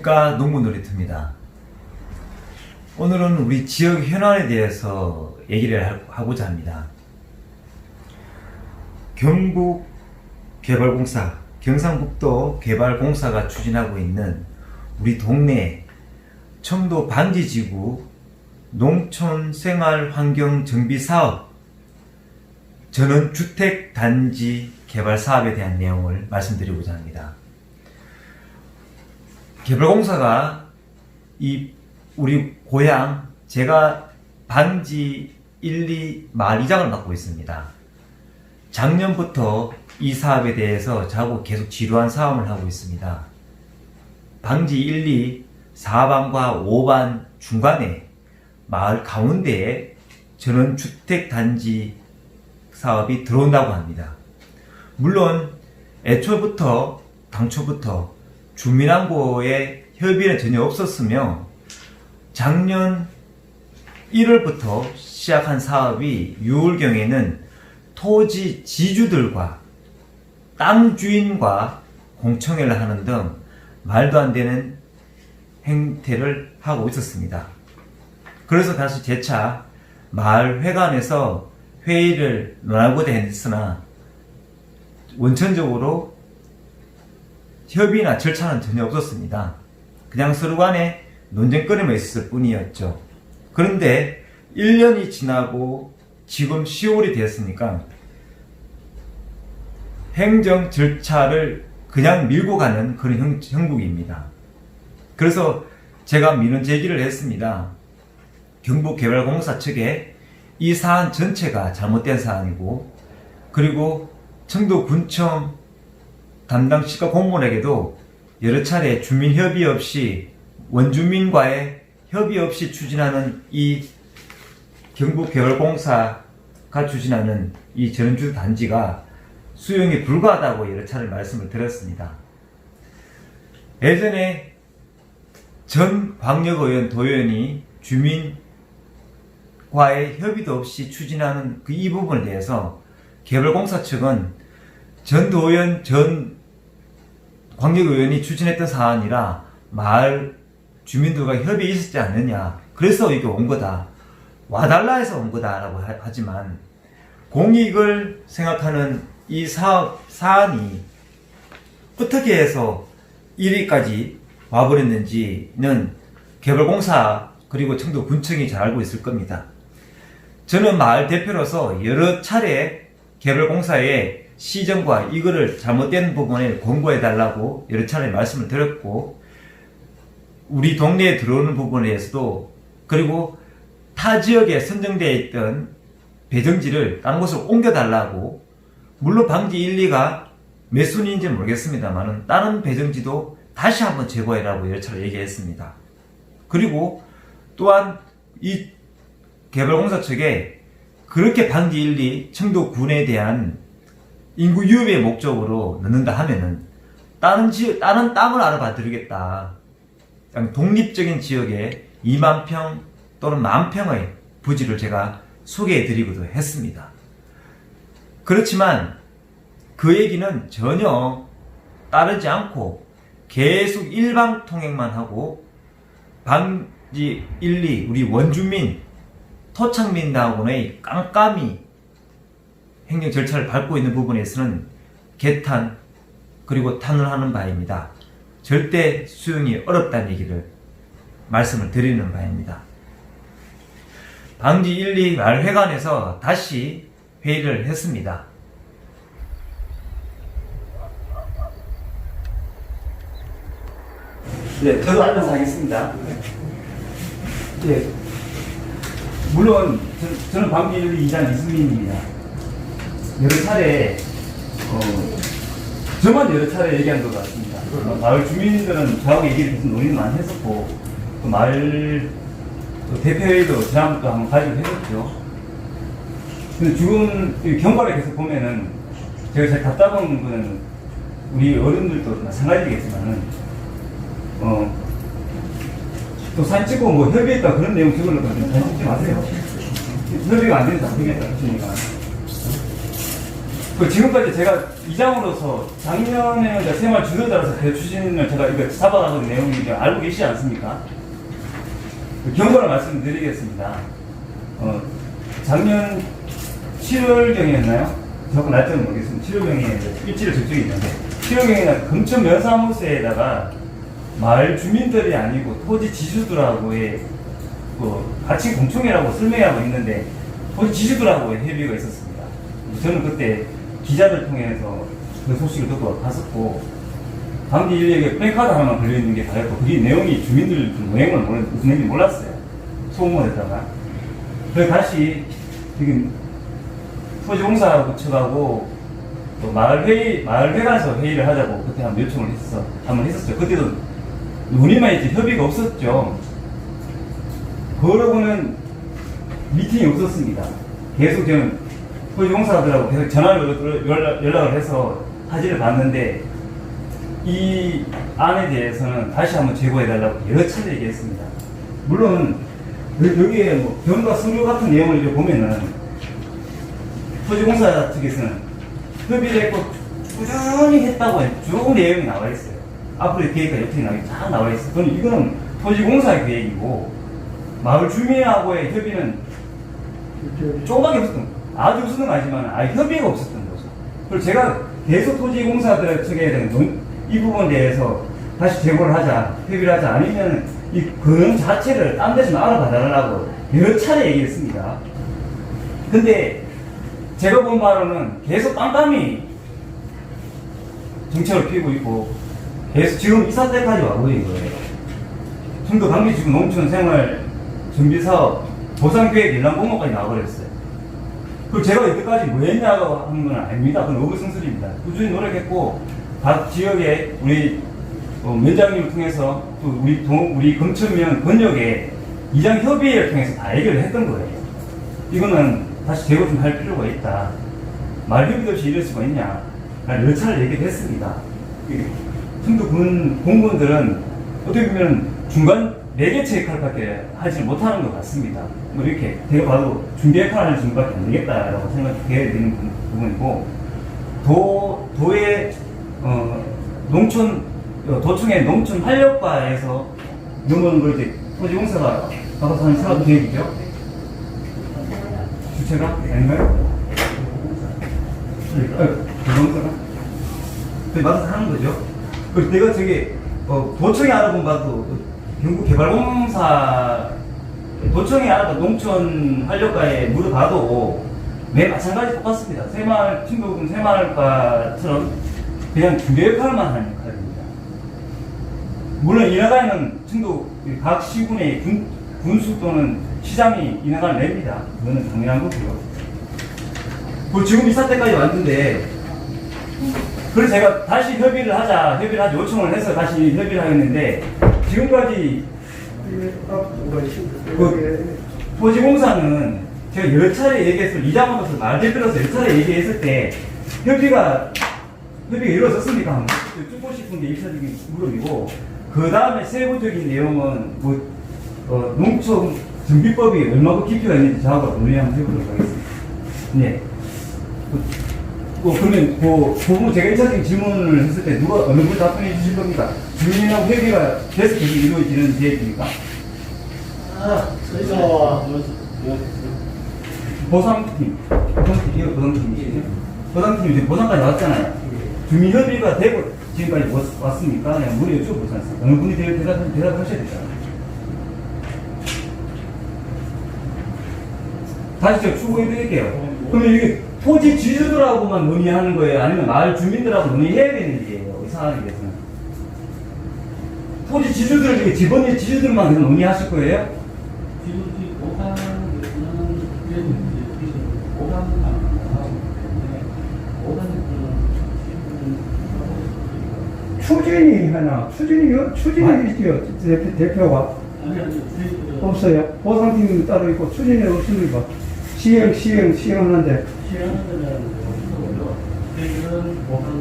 안녕하십니까. 농부놀이터입니다. 오늘은 우리 지역 현안에 대해서 얘기를 하고자 합니다. 경북개발공사, 경상북도 개발공사가 추진하고 있는 우리 동네 청도 방지지구 농촌생활환경정비사업 전원주택단지 개발사업에 대한 내용을 말씀드리고자 합니다. 개발공사가 우리 고향, 제가 방지 1, 2 마을 이장을 맡고 있습니다. 작년부터 이 사업에 대해서 저하고 계속 지루한 싸움을 하고 있습니다. 방지 1, 2, 4반과 5반 중간에 마을 가운데에 전원주택단지 사업이 들어온다고 합니다. 물론 당초부터 주민항고의 협의는 전혀 없었으며 작년 1월부터 시작한 사업이 6월경에는 토지 지주들과 땅 주인과 공청회를 하는 등 말도 안 되는 행태를 하고 있었습니다. 그래서 다시 재차 마을 회관에서 회의를 논하고자 했으나 원천적으로 협의나 절차는 전혀 없었습니다. 그냥 서로 간에 논쟁거리만 있었을 뿐이었죠. 그런데 1년이 지나고 지금 10월이 되었으니까 행정 절차를 그냥 밀고 가는 그런 형국입니다. 그래서 제가 민원 제기를 했습니다. 경북개발공사 측에 이 사안 전체가 잘못된 사안이고, 그리고 청도군청 담당 시가 공무원에게도 여러 차례 주민 협의 없이, 원주민과의 협의 없이 추진하는 이 경북개발공사가 추진하는 이 전원주택 단지가 수용이 불가하다고 여러 차례 말씀을 드렸습니다. 예전에 전 광역의원, 도의원이 주민과의 협의도 없이 추진하는 이 부분에 대해서 개발공사 측은 전 도의원, 전 광역의원이 추진했던 사안이라 마을 주민들과 협의가 있었지 않느냐, 그래서 이게 온 거다, 와달라 해서 온 거다라고 하지만 공익을 생각하는 이 사안이 어떻게 해서 1위까지 와버렸는지는 개발공사 그리고 청도군청이 잘 알고 있을 겁니다. 저는 마을 대표로서 여러 차례 개발공사에 시정과 이거를 잘못된 부분에 권고해달라고 여러 차례 말씀을 드렸고, 우리 동네에 들어오는 부분에 대해서도, 그리고 타 지역에 선정되어 있던 배정지를 다른 곳으로 옮겨달라고, 물론 방지 1, 2가 몇 순위인지 모르겠습니다만 다른 배정지도 다시 한번 제거해라고 여러 차례 얘기했습니다. 그리고 또한 이 개발공사 측에 그렇게 방지 1, 2 청도군에 대한 인구 유입의 목적으로 넣는다 하면은 다른 땅을 알아봐 드리겠다. 독립적인 지역에 2만 평 또는 10,000평의 부지를 제가 소개해 드리기도 했습니다. 그렇지만 그 얘기는 전혀 따르지 않고 계속 일방통행만 하고, 방지 1, 2 우리 원주민 토착민하고의 깜깜이 행정 절차를 밟고 있는 부분에서는 개탄 그리고 탄원하는 바입니다. 절대 수용이 어렵다는 얘기를 말씀을 드리는 바입니다. 방지 1, 2 마을 회관에서 다시 회의를 했습니다. 네, 저도 앉아서 하겠습니다. 네, 물론 저는 방지 1, 2 이장 이승민입니다. 여러 차례, 저만 여러 차례 얘기한 것 같습니다. 마을 주민들은 저하고 얘기를 계속 논의를 많이 했었고, 또 마을 대표회의도 지난번도 한번 가지고 했었죠. 근데 지금 경과를 계속 보면은, 제가 제일 답답한 거는 우리 어른들도 마찬가지겠지만은, 또 사진 찍고 뭐 협의했다 그런 내용 찍으려고 사진 찍지 마세요. 협의가 안 되는지 안 되겠다 하시니까. 그 지금까지 제가 이장으로서 작년에는 제가 새마을 주도자로서 그 추진을 제가 이거 잡아나가는 내용이 이제 알고 계시지 않습니까? 그 경고를 말씀드리겠습니다. 작년 7월경이었나요? 정확한 날짜는 모르겠습니다. 7월경에 일지를 저쪽에 있는데 7월경에 금천 면사무소에다가 마을 주민들이 아니고 토지 지주들하고의 같이 공청회라고 설명하고 있는데 토지 지주들하고의 협의가 있었습니다. 저는 그때 기자들 통해서 그 소식을 듣고 갔었고 당시 인력에 플래카드 하나만 걸려있는 게 다였고 그게 내용이 주민들 내용을 무슨 내용인지 몰랐어요. 소문을 했다가 그래서 다시 지금 토지공사 측하고 마을회관에서 회의를 하자고 그때 한번 요청을 한번 했었죠. 그때도 논의만 했지 협의가 없었죠. 그러고는 미팅이 없었습니다. 계속 저는 토지공사들하고 계속 전화로 연락을 해서 사진을 봤는데 이 안에 대해서는 다시 한번 제고해달라고 여러 차례 얘기했습니다. 물론 여기에 뭐 변과 서류 같은 내용을 이제 보면은 토지공사 측에서는 협의를 했고 꾸준히 했다고 쭉 내용이 나와 있어요. 앞으로의 계획과 여건이 나와 있어요. 그럼 이거는 토지공사의 계획이고 마을 주민하고의 협의는 조금밖에 없었던 거예요. 아주 없었던 건 아니지만 아예 협의가 없었던 거죠. 그리고 제가 계속 토지공사들 측에 대한 이 부분에 대해서 다시 제고를 하자, 협의를 하자, 아니면 이 그 자체를 딴 데서 알아봐달라고 여러 차례 얘기했습니다. 근데 제가 본 바로는 계속 깜깜이 정책을 피우고 있고 계속 지금 이 사태까지 와버린 거예요. 청도 강비지구 농촌생활 정비사업 보상계획 일람 공모까지 나와버렸어요. 그리고 제가 이때까지 뭐 했냐고 하는 건 아닙니다. 그건 어불성설입니다. 꾸준히 노력했고 각 지역에 우리 면장님을 통해서 또 우리 금천면 권역에 이장 협의회를 통해서 다 해결을 했던 거예요. 이거는 다시 제고 좀 할 필요가 있다. 말 협의도 없이 이럴 수가 있냐. 여러 차례 얘기를 했습니다. 청도 공무원들은 어떻게 보면 중간 매개체 역할밖에 하지 못하는 것 같습니다. 뭐 이렇게 제가 봐도 중개 역할을 하는 정도밖에 안 되겠다라고 생각해야 되는 부분이고 도의 도청의 농촌 활력과에서 이런 걸 이제 토지공사가 받아서 하는 사업 계획이죠. 주체가 아닌가요? 도공사가 받아서 하는 거죠. 그리고 내가 저기 도청이 알아본 바도 경북개발공사 도청이 알아본 농촌 활력과에 물어봐도 매 마찬가지 똑같습니다. 친구분 새마을과처럼 그냥 중개 역할만 하는 역할입니다. 물론 이나가에는 청도 각 시군의 군수 또는 시장이 이나가를 냅니다. 그거는 당연한 거고요. 그리고 지금 이 사태까지 왔는데 그래서 제가 다시 협의를 하자 요청을 해서 다시 협의를 하겠는데 지금까지 토지공사는 제가 여러 차례 얘기해서 이장으로서 말대표로서 여러 차례 얘기했을 때 협의가 이루어졌습니까? 하면 듣고 싶은 게 일차적인 물음이고 그 다음에 세부적인 내용은 농촌 정비법이 얼마나 깊이가 있는지 저하고 논의 한번 해보도록 하겠습니다. 네. 그러면 그 부분 제가 1차적인 질문을 했을 때 어느 분이 답변해 주실 겁니까? 주민하고 협의가 계속 이루어지는 계획입니까? 보상팀이시죠? 보상팀이 이제 보상까지 왔잖아요. 주민 협의가 되고 지금까지 왔습니까? 그냥 물에 여쭤보지 않습니까? 어느 분이 대답하셔야 되잖아요. 다시 제가 추구해 드릴게요. 그러면 이게 토지 지주들하고만 논의하는 거예요? 아니면 마을 주민들하고 논의해야 되는 일이에요? 이 상황에 대해서는. 토지 지주들, 지번의 지주들만 논의하실 거예요? 추진이 있죠, 대표가. 없어요. 보상팀이 따로 있고, 추진이 없습니까? 시행하는데.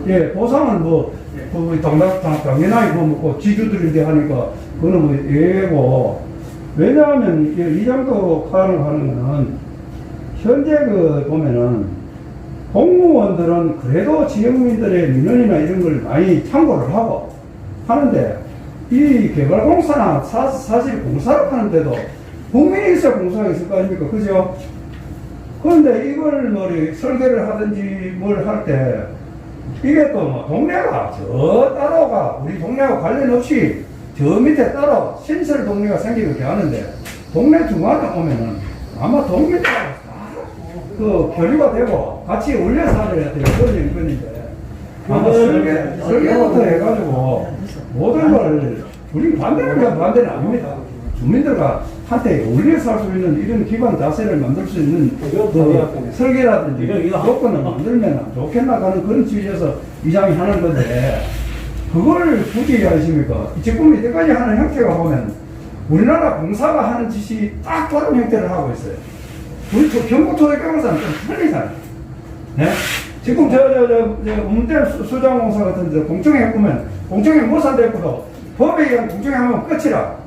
예, 보상은 당연하게 지주들인데 하니까, 그거는 예외고, 왜냐하면, 이 정도 가능하는 거는, 현재 보면은, 공무원들은 그래도 지역민들의 민원이나 이런 걸 많이 참고를 하고 하는데 이 개발공사나 사실 공사를 하는데도 국민이 있어야 공사가 있을 거 아닙니까? 그죠? 그런데 이걸 뭐 설계를 하든지 뭘 할 때 이게 또 뭐 동네가 저 따로가 우리 동네하고 관련 없이 저 밑에 따로 신설 동네가 생기게 하는데 동네 중간에 오면은 아마 동민들하고 그 교류가 되고 같이 올려 살아야 돼요. 그런 인근인데 아마 설계부터 해가지고 모든 걸 우리 반대는 반대는 아닙니다. 주민들과 한테 올려 살 수 있는 이런 기반 자세를 만들 수 있는 그 설계라든지 조건을 만들면 좋겠나 하는 그런 취지에서 이장이 하는 건데 그걸 굳이 하십니까? 지금 이때까지 하는 형태가 보면 우리나라 공사가 하는 짓이 딱 다른 형태를 하고 있어요. 우리 경북토대공사는 좀 틀리잖아요. 네? 지금 문대 수장공사 같은 데 공청회 보면 공청회 못 산다고도 법에 의한 공청회 하면 끝이라.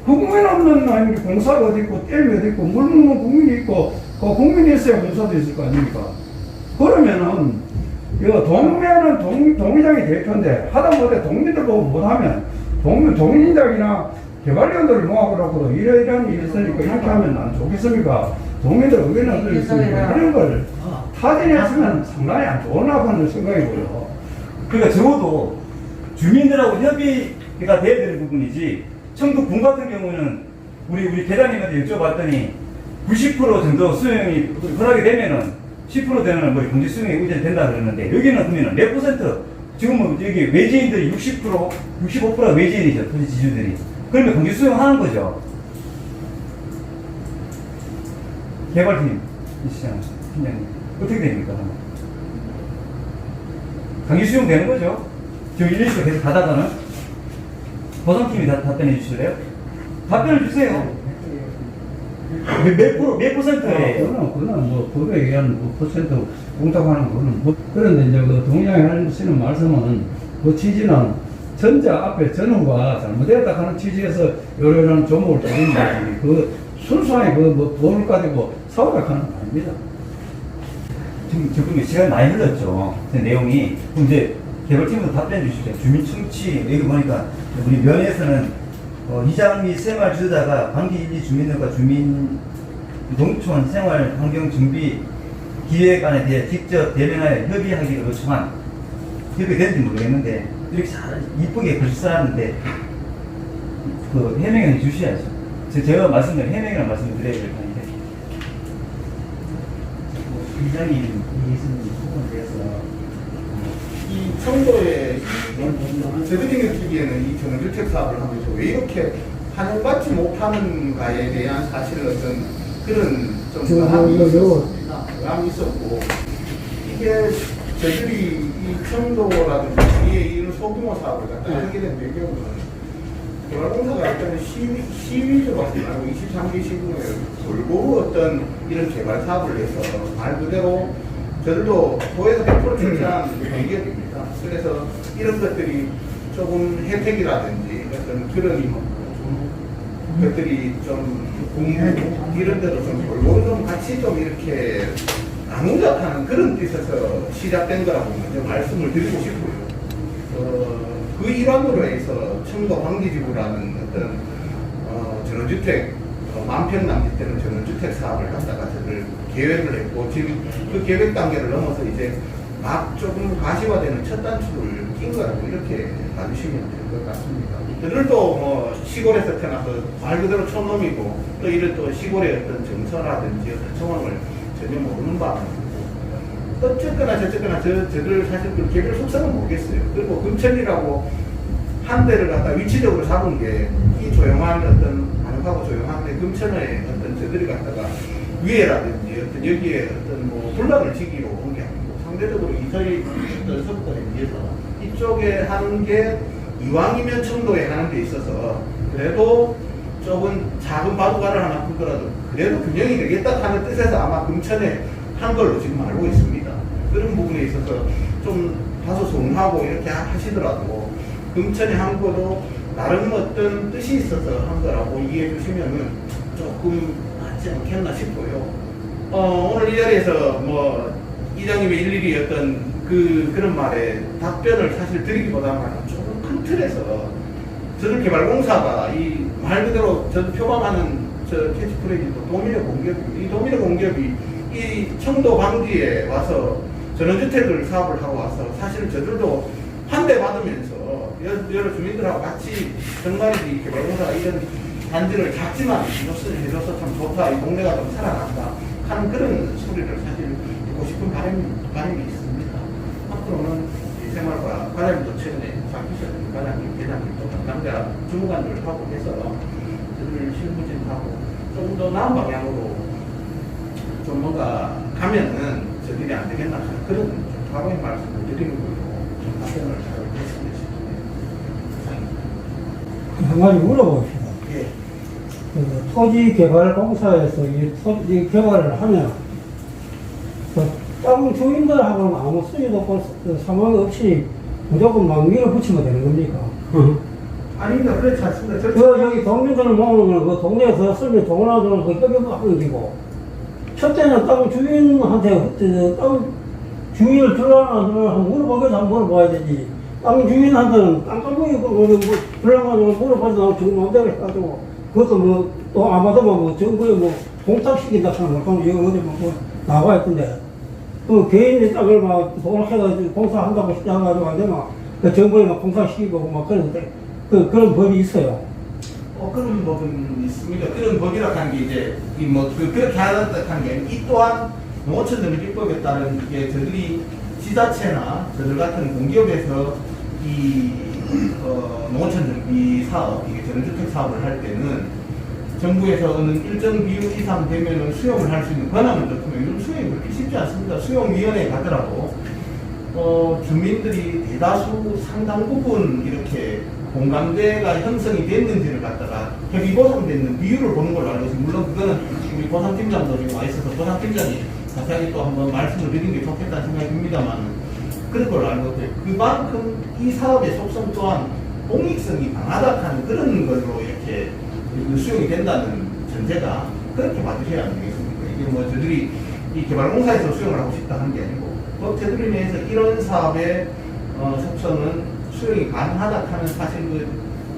국민 없는 아니 공사가 어디 있고 댐이 어디 있고 물 먹는 국민이 있고 그 국민이 있어야 공사도 있을 거 아닙니까? 그러면은 이거 동면은 동의장이 대표인데 하다못해 동민들 보고 못하면 동민장이나 개발위원들을 모아보라고도 이러이러한 일이 있으니까 이렇게 하면 안 좋겠습니까? 동민들 의견을 들으니까 이런 걸 타진했으면 상당히 안 좋으나 하는 생각이고요. 그러니까 적어도 주민들하고 협의가 돼야 되는 부분이지. 청도군 같은 경우는 우리 계장님한테 여쭤봤더니 90% 정도 수용이 허락이 되면은 10% 되는 뭐 공지 수용이 의견이 된다 그러는데 여기는 그러면 몇 퍼센트? 지금은 여기 외지인들이 60%, 65%가 외지인이죠. 토지 지주들이. 그러면 공지 수용하는 거죠. 개발팀 이시장 팀장님 어떻게 됩니까? 강제 수용 되는 거죠. 지금 1년씩 계속 가다가는 보상팀이 답변해 주실래요? 답변을 주세요. 몇 퍼센트예요? 그거는 뭐 법에 의한 퍼센트 공탁하는 거는 뭐 그런데 이제 그 동의장이 하시는 말씀은 그 취지는 전자 앞에 전원과 잘못되었다 하는 취지에서 이런 조목을 조는 거지 그 순수하게 그뭐 돈을 가지고 사업을 하는 거 아닙니다. 지금 시간이 많이 흘렀죠. 그 내용이 그럼 이제 개발팀도 답변해 주시죠. 주민 청취 여기 보니까 우리 면에서는 이장 및 생활 주자가 관계 1, 2 주민들과 주민 농촌 생활 환경 준비 기획안에 대해 직접 대면하여 협의하기를 요청한 협의됐는지 모르겠는데 이렇게 잘 이쁘게 글씨 써놨는데 그 해명해 주셔야죠. 제가 말씀드린 해명이라는 말씀을 드려야 될 텐데 굉장히 이해했는 부분에 대해서 이 청도에 저들이 느끼기에는 이 전원주택 사업을 하면서 왜 이렇게 환영받지 못하는가에 대한 사실은 어떤 그런 좀 의함이 있었고 이게 저들이 이 청도라든지 주위에 이런 소규모 사업을 갖다 하게 된 배경은 개발공사가 일단 시위적으로 하지 말고 23기 시군에 골고루 어떤 이런 개발 사업을 해서 말 그대로 저들도 도에서 100% 출자한 대기업입니다. 그래서 이런 것들이 조금 혜택이라든지 어떤 그런 것들이 좀 공부 이런 데도 좀 골고루 좀 같이 좀 이렇게 나누자하는 그런 뜻에서 시작된 거라고 먼저 말씀을 드리고 싶고요. 그 일환으로 해서 청도 관계지구라는 어떤 전원주택 만평 남짓되는 전원주택 사업을 갖다가 저를 계획을 했고 지금 그 계획 단계를 넘어서 이제 막 조금 가시화되는 첫 단추를 낀 거라고 이렇게 봐주시면 될 것 같습니다. 저들도 뭐 시골에서 태어나서 말 그대로 촌놈이고 또 이런 또 시골의 어떤 정서라든지 어떤 정황을 전혀 모르는 바람이고 어쨌거나 저쨌거나 저들 사실 그 개별 속성은 모르겠어요. 그리고 금천이라고 한 대를 갖다 위치적으로 잡은 게 이 조용한 어떤 안하고 조용한데 금천에 어떤 저들이 갖다가 위에라든지 어떤 여기에 어떤 뭐 분란을 지기로 온 게 아니고 상대적으로 이서희 어떤 석들에 비해서 이쪽에 하는 게 이왕이면 청도에 하는 데 있어서 그래도 조금 작은 바둑알을 하나 풀더라도 그래도 균형이 되겠다 하는 뜻에서 아마 금천에 한 걸로 지금 알고 있습니다. 그런 부분에 있어서 좀 다소 소응하고 이렇게 하시더라도 금천에 한 거도 나름 어떤 뜻이 있어서 한 거라고 이해해 주시면은 조금 낫지 않겠나 싶고요. 오늘 이 자리에서 뭐 이장님의 일일이 어떤 그런 말에 답변을 사실 드리기보다는 조금 큰 틀에서 저들개발공사가 이 말 그대로 저도 표방하는 저 캐치프레이즈도 도미노 공기업이 이 도미노 공기업이 이 청도 방지에 와서 전원주택을 사업을 하고 와서 사실 저들도 환대받으면서 여러 주민들하고 같이 정말 이 개발공사가 이런 단지를 작지만 이것을 해줘서 참 좋다, 이 동네가 좀 살아난다 하는 그런 소리를 사실 듣고 싶은 바람이 있습니다. 앞으로는 이 생활과 과장님도 최근에 장기셨던 과장님, 대장님 또 담당자 주무관들 하고 해서 저들 실무진하고 좀 더 나은 방향으로 좀 뭔가 가면은 저들이 안 되겠나 하는 그런 과거의 말씀을 드리는 걸로 좀 답변을 잘 했으면 싶습니다. 한 가지 물어봅시다. 예. 그 토지개발공사에서 이 토지 개발을 하면 그 땅 주인들하고는 아무 수지도 없고 상황이 없이 무조건 막 밀어붙이면 되는 겁니까? 아닙니다. 그렇지 않습니다. 여기 동민들을 모으는 그 동네에서 쓰면 돈을 주는 그 여기도 하는 기고 첫째는 땅 주인한테 땅 주인을 들어가나 한번 물어보겠다 한번 물어봐야 되지. 땅 주인한테는 깜깜하게 들어가가지고 물어봐도 지금 마음대로 해가지고 그것도 뭐 또 아마도 뭐 정부에 뭐 공탁시킨다 하는 거 그럼 이거 어디 뭐 나와 있던데 그 개인의 땅을 막 돈을 해가지고 공사한다고 시작해가지고 안 되면 그 정부에 막 공사시키고 막 그러는데 그런 법이 있어요. 그런 법은 있습니다. 그런 법이라 하는 게 이제 그렇게 하는 게 이 또한 농어촌정비법에 따른 게 저들이 지자체나 저들 같은 공기업에서 이 농어촌정비 사업, 이게 전원주택 사업을 할 때는 정부에서는 일정 비율 이상 되면은 수용을 할 수 있는 권한을 넣으면 요즘 수용이 그렇게 쉽지 않습니다. 수용위원회에 가더라도 주민들이 대다수 상당 부분 이렇게 공감대가 형성이 됐는지를 갖다가 협의 보상되는 비율을 보는 걸로 알고 있습니다. 물론 그거는 우리 보상팀장도 지금 와 있어서 보상팀장이 자세하게 또 한번 말씀을 드리는 게 좋겠다는 생각이 듭니다만 그런 걸로 알고 있고요. 그만큼 이 사업의 속성 또한 공익성이 강하다 하는 그런 걸로 이렇게 수용이 된다는 전제가 그렇게 봐주셔야 안 되겠습니까? 이게 뭐 저들이 이 개발공사에서 수용을 하고 싶다 하는 게 아니고 법 테두리 내에서 이런 사업의 속성은 수용이 가능하다 하는 사실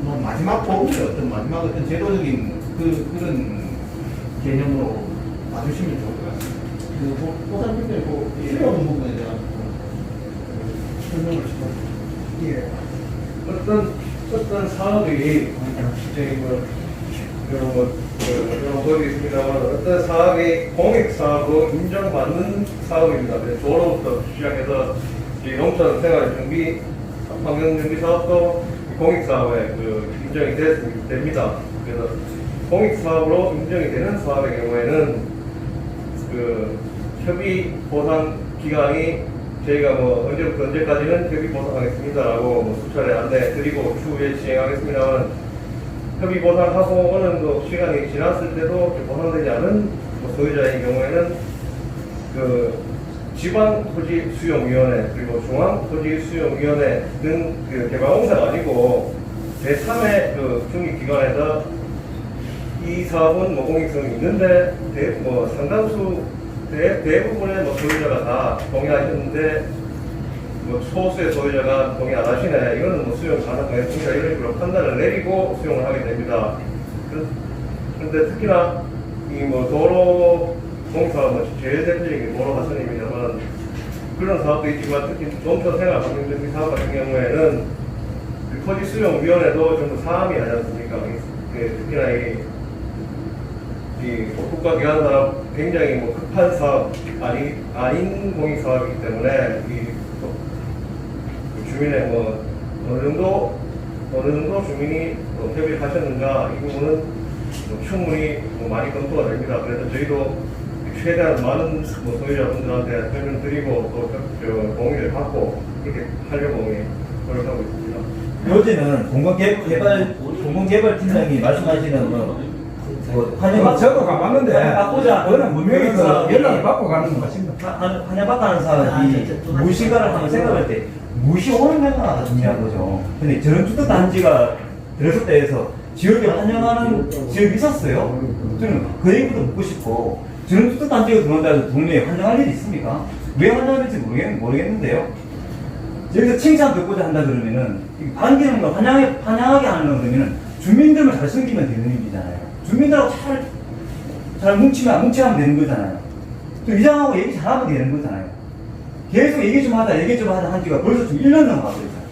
뭐 마지막 보험의 어떤 제도적인 그런 개념으로 봐주시면 좋을 것 같습니다. 그 보상팀장이 수용 부분에 대한 설명을 좀. 예. 어떤 사업이 이제 법이 있습니다만 어떤 사업이 공익사업으로 인정받는 사업입니다. 도로부터 시작해서 이 농촌 생활 정비, 환경 정비 사업도 공익사업에 인정이 됩니다. 그래서 공익사업으로 인정이 되는 사업의 경우에는 협의 보상 기간이 저희가 뭐 언제부터 언제까지는 협의 보상하겠습니다라고 수차례 안내 드리고 추후에 시행하겠습니다만 협의 보상하고 어느 정도 시간이 지났을 때도 보상되지 않은 소유자의 경우에는 지방토지수용위원회 그리고 중앙토지수용위원회 등 개발공사가 아니고 제3의 중립기관에서 이 사업은 공익성이 있는데 상당수 대부분의 소유자가 다 동의하셨는데 소수의 소유자가 동의 안 하시네. 이거는 수용 가능하겠습니다. 이런 식으로 판단을 내리고 수용을 하게 됩니다. 그런데 특히나 이 도로 공사 제일 대표적인 도로 가선입니다만 그런 사업도 있지만 특히 농촌 생활 환경 정비 사업 같은 경우에는 토지 수용 위원회도 좀 더 사람이 하지 않습니까? 특히나 이 국가기관 사업 굉장히 급한 사업 아닌 공익 사업이기 때문에 주민의 어느 정도 주민이 협의를 하셨는가 이 부분은 충분히 많이 검토가 됩니다. 그래서 저희도 최대한 많은 소유자분들한테 설명드리고 또 동의를 받고 그렇게 하려고 노력하고 있습니다. 요새는 공공개발 팀장이 말씀하시는 환영 저도 가봤는데 바꾸자. 그거는 분명히 연락을 받고 가는 것 같습니다. 환영받고 하는 사람이 무시가를 한번 생각할 때 무시 오는 데가 중요한 거죠. 근데 저런 주택 단지가 들었을 때에서 지역에 환영하는 지역이 있었어요. 저는 그 얘기부터 묻고 싶고 저런 주택 단지가 들어온다 해서 동네에 환영할 일이 있습니까? 왜 하냐는지 모르겠는데요. 여기서 칭찬 듣고자 한다 그러면은 반기는 걸 환영하게 하는 그러면은 주민들만 잘 섬기면 되는 일이잖아요. 주민들하고 잘 뭉치면 되는 거잖아요. 또 이장하고 얘기 잘하면 되는 거잖아요. 계속 얘기 좀 하자 한 지가 벌써 지금 1년 넘어가고 있어요.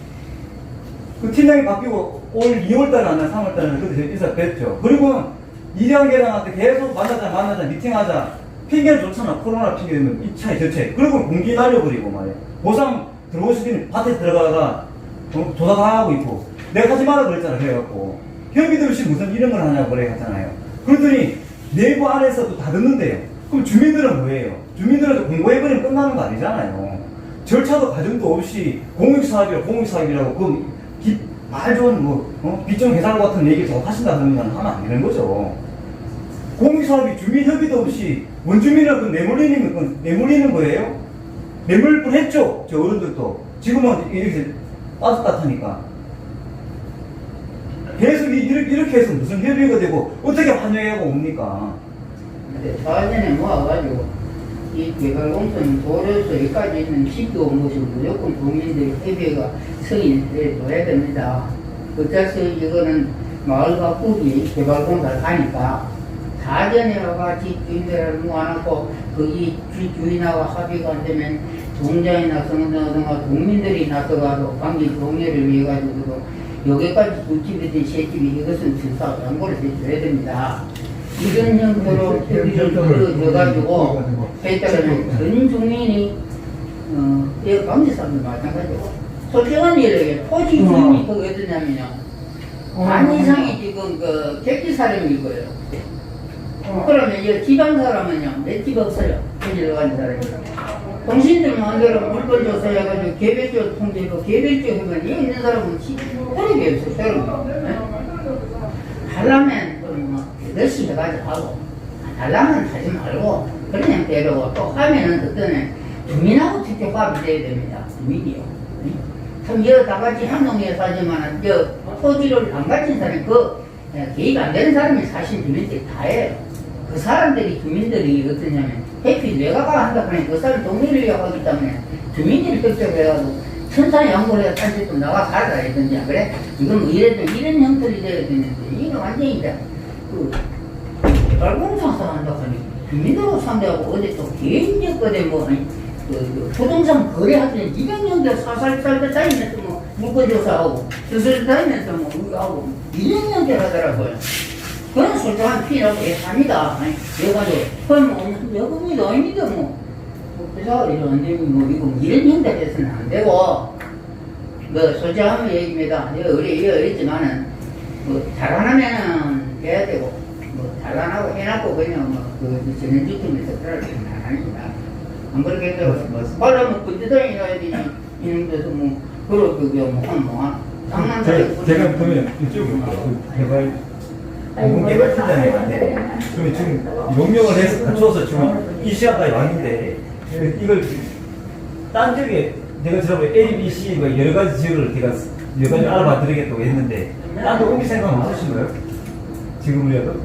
그 팀장이 바뀌고 올 2월달에 안 나, 3월달에 그때 인사 뵀죠. 그리고 이장계장한테 계속 만나자 미팅하자 핑계는 좋잖아. 코로나 핑계 되면 이 차에 저 차에. 그리고 공기 날려버리고 말이야. 보상 들어오실 때는 밭에 들어가다가 조사하고 있고 내가 하지 마라 그랬잖아. 그래갖고 협의도 없이 무슨 이런 걸 하냐고 그래 했잖아요. 그러더니 내부 안에서도 다 듣는데요. 그럼 주민들은 뭐예요? 주민들은 공고해버리면 끝나는 거 아니잖아요. 절차도 과정도 없이 공익사업이라고 말 좋은 비정 해상과 같은 얘기를 더 하신다 그러면 하면 안 되는 거죠. 공익사업이 주민협의도 없이 원주민은 내몰리는 거예요? 매물 뻔했죠? 저 어른들도. 지금은 이렇게 따뜻하니까. 계속 이렇게 해서 무슨 협의가 되고 어떻게 환영하고 옵니까? 근데 사전에 모아가지고 이 개발공사는 도로에서 여기까지 있는 집도 무엇이 무조건 국민들이 협의가 승인해줘야 됩니다. 어째서 이거는 마을 가꾸기 개발공사를 하니까 사전에 와가지고 주인들을 모아놓고 거기 주인하고 합의가 안 되면 동장이 나서거나 국민들이 나서가지고 관계 동의를 위해 가지고 여기까지 두 집이든 세 집이 이것은 진짜 양보를 해줘야 됩니다. 이런 형태로 협의를 이루어져가지고 했다가는 전 주민이 이 강제사람도 마찬가지고 솔직한 일이에요. 토지 주인이 그거 어떠냐면요. 반 이상이 지금 그 객지사람일 거예요. 그러면 이 지방 사람은요, 내 집 없어요. 토지를 가진 사람이. 동신들 마음대로 물건 조사해가지고 개별적 통제로 개별적 하면 여기 있는 사람은 혈액이 없어, 혈액이. 하려면 몇시 해가지고 하고, 하려면 하지 말고, 그냥 때려고 또 하면은 어떤 주민하고 직접 합의 돼야 됩니다. 주민이요. 참, 여러 다 같이 한 동네에 사지만은, 토지를 안 가진 사람이 개입 안 되는 사람이 사실 주민들이 다예요. 그 사람들이 주민들이 어떠냐면 해피 외가가 한다 그러니 그 사람 동의를 하기 때문에 주민들이 결정해가지고 천사양보를 해서 사실 좀 나가 살아야 되든지 안 그래? 이건 뭐 이런 형태로 돼야 되는데 이거 완전히 이제 개발공사에서 한다 하니 주민들하고 상대하고 어디 또 개인적 거대 부동산 거래하더니 200년대 살살 다니면서 물건조사하고 수술 다니면서 우리 하고 200년대 하더라고요. 그런 솔직한 피라고 합니다. 그래가지고, 그럼 여금이도 아닙니다, 그래서 이런 형태에서는 안 되고, 솔직한 얘기입니다. 우리 어렸지만은, 잘 안 하면은 해야 되고, 잘 안 하고 해놨고, 그냥 전현주팀에서 그럴 때는 안 합니다. 안 그렇겠죠? 말하면 군대장이라 해야 되지, 이런 데서 제가 그러면 이쪽 공공개발팀장이 왔는데 그러면 지금 용역을 해서 갖춰서 지금 이 시간까지 왔는데 이걸 딴 지역에 내가 지난번에 A, B, C 여러 가지 지역을 제가 여러 가지 알아봐 드리겠다고 했는데 딴 데 옮길 생각은 없으신 거예요? 지금이라도?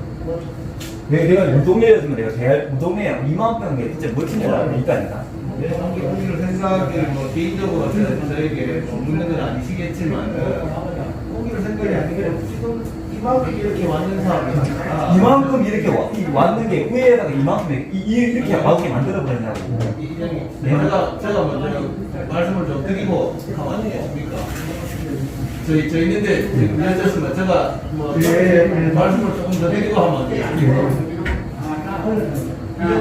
내가 무동네였으면 내가 대할 무동네야 2만 평에 진짜 멋진 줄 알고 있다니까. 오늘 생각이 개인적으로 저에게 묻는 건 아니시겠지만 오기를 생각이 아니라 지금 이만큼 이렇게 왔는 사람이 이만큼 이렇게 왔는 게 위에다가 이만큼 이렇게 와게 만들어버렸냐고. 제가 먼저 말씀을 좀 드리고 가만히 계십니까? 저희 있는데 늦었으면 제가 말씀을 조금 더 드리고 하면